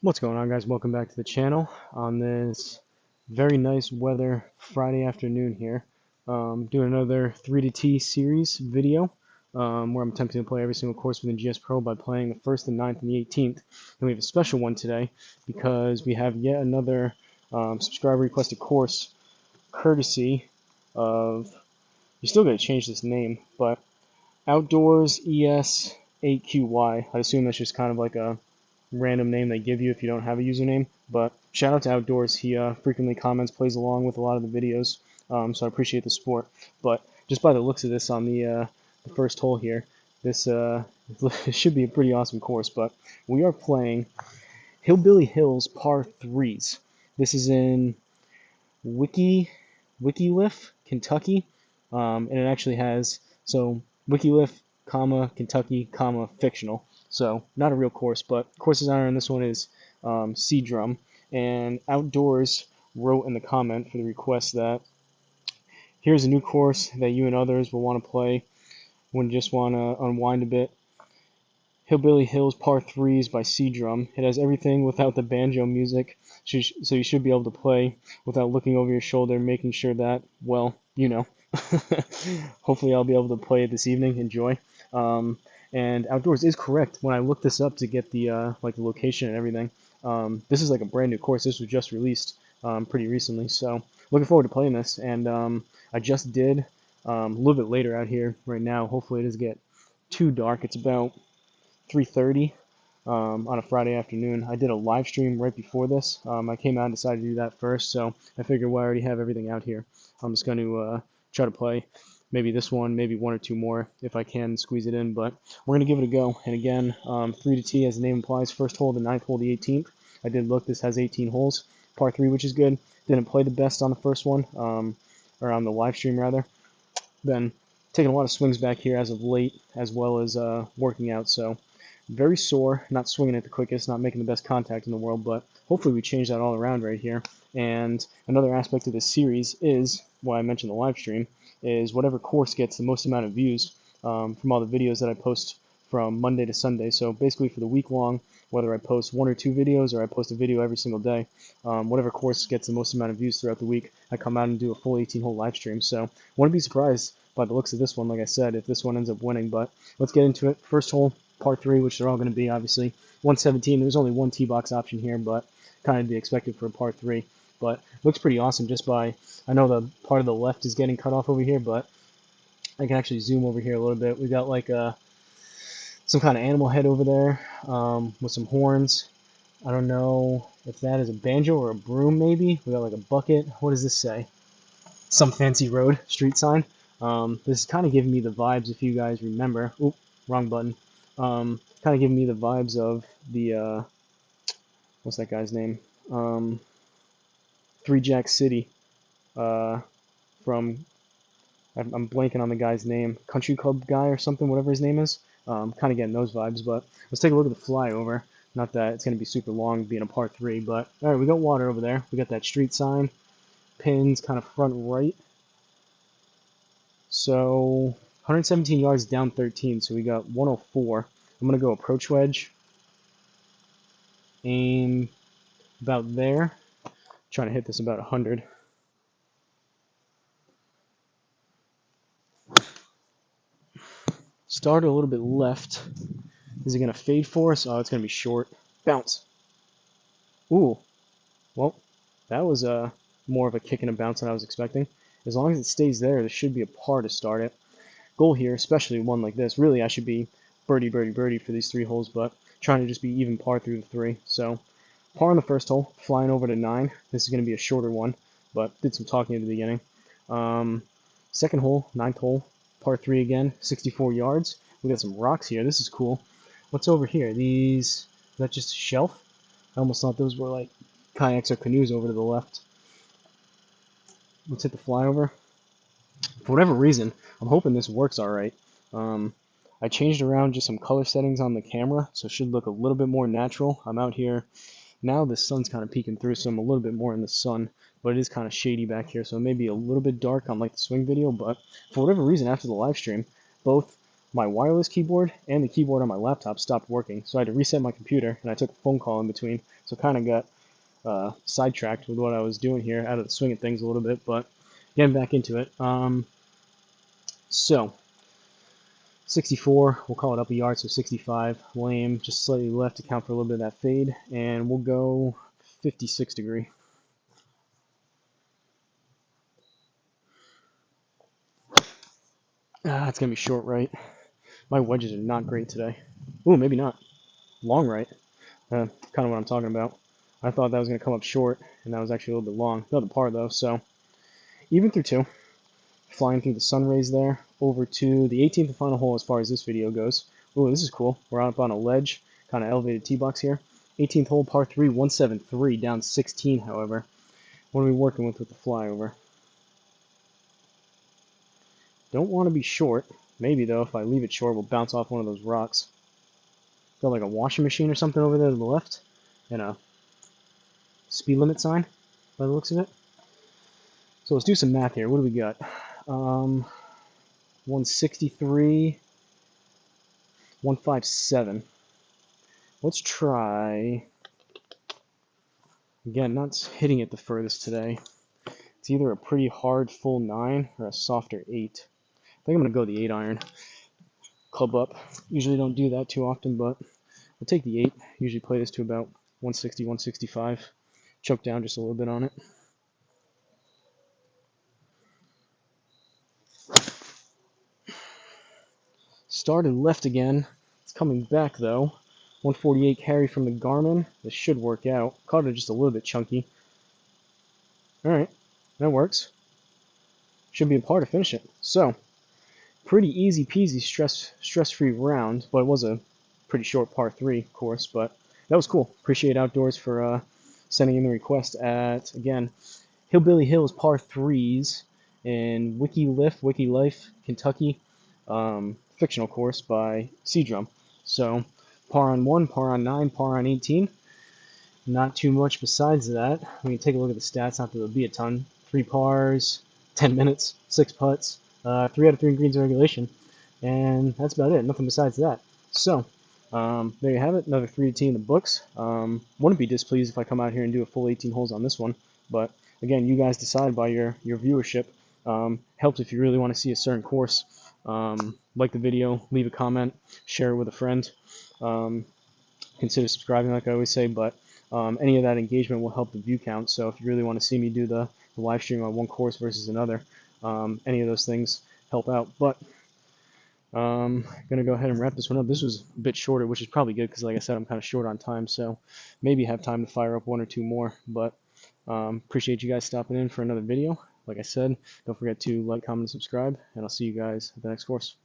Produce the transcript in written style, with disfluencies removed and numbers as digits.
What's going on, guys? Welcome back to the channel on this very nice weather Friday afternoon here. Doing another 3 to T series video where I'm attempting to play every single course within GSPro by playing the 1st, the 9th, and the 18th. And we have a special one today because we have yet another subscriber requested course courtesy of, you still got to change this name, but Outdoors ES8QY. I assume that's just kind of like a random name they give you if you don't have a username. But shout out to Outdoors. He frequently comments, plays along with a lot of the videos, so I appreciate the support. But just by the looks of this on the first hole here, this should be a pretty awesome course. But we are playing Hillbilly Hills Par 3's. This is in Wickliffe, Kentucky, and it actually has Wickliffe, Kentucky, Fictional. So not a real course, but course designer on this one is C-Drum. And Outdoors wrote in the comment for the request that here's a new course that you and others will want to play when you just want to unwind a bit. Hillbilly Hills Par 3's by C-Drum. It has everything without the banjo music, so you should be able to play without looking over your shoulder, making sure that, well, you know. Hopefully I'll be able to play it this evening. Enjoy. And Outdoors is correct. When I looked this up to get the the location and everything, this is like a brand new course. This was just released pretty recently, so looking forward to playing this. And I just did a little bit later out here right now. Hopefully it doesn't get too dark. It's about 3:30 on a Friday afternoon. I did a live stream right before this. I came out and decided to do that first, so I figured, well, I already have everything out here. I'm just going to try to play maybe this one, maybe one or two more if I can squeeze it in, but we're going to give it a go. And again, 3 to T, as the name implies, first hole, the 9th hole, the 18th. I did look, this has 18 holes, par 3, which is good. Didn't play the best on the first one, or on the live stream rather. Been taking a lot of swings back here as of late, as well as working out, so very sore, not swinging it the quickest, not making the best contact in the world, but hopefully we change that all around right here. And another aspect of this series is, why I mentioned the live stream, is whatever course gets the most amount of views from all the videos that I post from Monday to Sunday. So basically for the week long, whether I post 1 or 2 videos or I post a video every single day, whatever course gets the most amount of views throughout the week, I come out and do a full 18-hole live stream. So wouldn't be surprised by the looks of this one, like I said, if this one ends up winning. But let's get into it. First hole, par 3, which they're all going to be, obviously. 117, there's only one tee box option here, but kind of to be expected for a par 3. But looks pretty awesome just by, I know the part of the left is getting cut off over here, but I can actually zoom over here a little bit. We got like some kind of animal head over there with some horns. I don't know if that is a banjo or a broom, maybe. We got like a bucket. What does this say? Some fancy road, street sign. This is kind of giving me the vibes, if you guys remember. Oop, wrong button. Kind of giving me the vibes of the, what's that guy's name? 3 Jack City. From, I'm blanking on the guy's name. Country Club guy or something, whatever his name is. Kind of getting those vibes, but let's take a look at the flyover. Not that it's going to be super long being a par 3, but alright, we got water over there. We got that street sign. Pins kind of front right. So 117 yards down 13, so we got 104. I'm going to go approach wedge. Aim about there. Trying to hit this about 100. Start a little bit left. Is it going to fade for us? Oh, it's going to be short. Bounce. Ooh. Well, that was more of a kick and a bounce than I was expecting. As long as it stays there, this should be a par to start it. Goal here, especially one like this. Really, I should be birdie, birdie, birdie for these 3 holes, but trying to just be even par through the 3. So, par on the first hole, flying over to 9. This is going to be a shorter one, but did some talking at the beginning. Second hole, 9th hole, par 3 again, 64 yards. We got some rocks here. This is cool. What's over here? Is that just a shelf? I almost thought those were like kayaks or canoes over to the left. Let's hit the flyover. For whatever reason, I'm hoping this works alright. I changed around just some color settings on the camera, so it should look a little bit more natural. I'm out here. Now the sun's kind of peeking through, so I'm a little bit more in the sun, but it is kind of shady back here, so maybe a little bit dark on like the swing video, but for whatever reason, after the live stream, both my wireless keyboard and the keyboard on my laptop stopped working, so I had to reset my computer, and I took a phone call in between, so kind of got sidetracked with what I was doing here, out of the swing of things a little bit, but getting back into it. So 64, we'll call it up a yard, so 65. We'll aim just slightly left to count for a little bit of that fade, and we'll go 56 degree. It's going to be short right. My wedges are not great today. Ooh, maybe not. Long right. Kind of what I'm talking about. I thought that was going to come up short, and that was actually a little bit long. Another par, though, so even through 2. Flying through the sun rays there, over to the 18th and final hole as far as this video goes. Ooh, this is cool. We're up on a ledge, kind of elevated tee box here. 18th hole, par 3, 173, down 16, however. What are we working with the flyover? Don't want to be short. Maybe, though, if I leave it short, we'll bounce off one of those rocks. Got like a washing machine or something over there to the left, and a speed limit sign by the looks of it. So let's do some math here. What do we got? 163, 157. Let's try, again, not hitting it the furthest today. It's either a pretty hard full 9 or a softer 8. I think I'm going to go the 8 iron. Club up. Usually don't do that too often, but we'll take the 8. Usually play this to about 160, 165. Choke down just a little bit on it. Started left again. It's coming back though. 148 carry from the Garmin. This should work out. Caught it just a little bit chunky. Alright, that works. Should be a par to finish it. So, pretty easy peasy stress-free round, but it was a pretty short par 3 course, but that was cool. Appreciate Outdoors for sending in the request at, again, Hillbilly Hills Par 3's in Wickliffe, Kentucky. Fictional course by C-Drum. So, par on 1, par on 9, par on 18. Not too much besides that. We can take a look at the stats, not that it'll be a ton. 3 pars, 10 minutes, 6 putts, 3 out of 3 greens in regulation, and that's about it. Nothing besides that. So, there you have it. Another 3-18 in the books. Wouldn't be displeased if I come out here and do a full 18 holes on this one, but again, you guys decide by your viewership. Helps if you really want to see a certain course. Like the video, leave a comment, share it with a friend. Consider subscribing, like I always say, but any of that engagement will help the view count. So if you really want to see me do the live stream on one course versus another, any of those things help out. But I'm going to go ahead and wrap this one up. This was a bit shorter, which is probably good because, like I said, I'm kind of short on time. So maybe have time to fire up 1 or 2 more. But appreciate you guys stopping in for another video. Like I said, don't forget to like, comment, and subscribe, and I'll see you guys at the next course.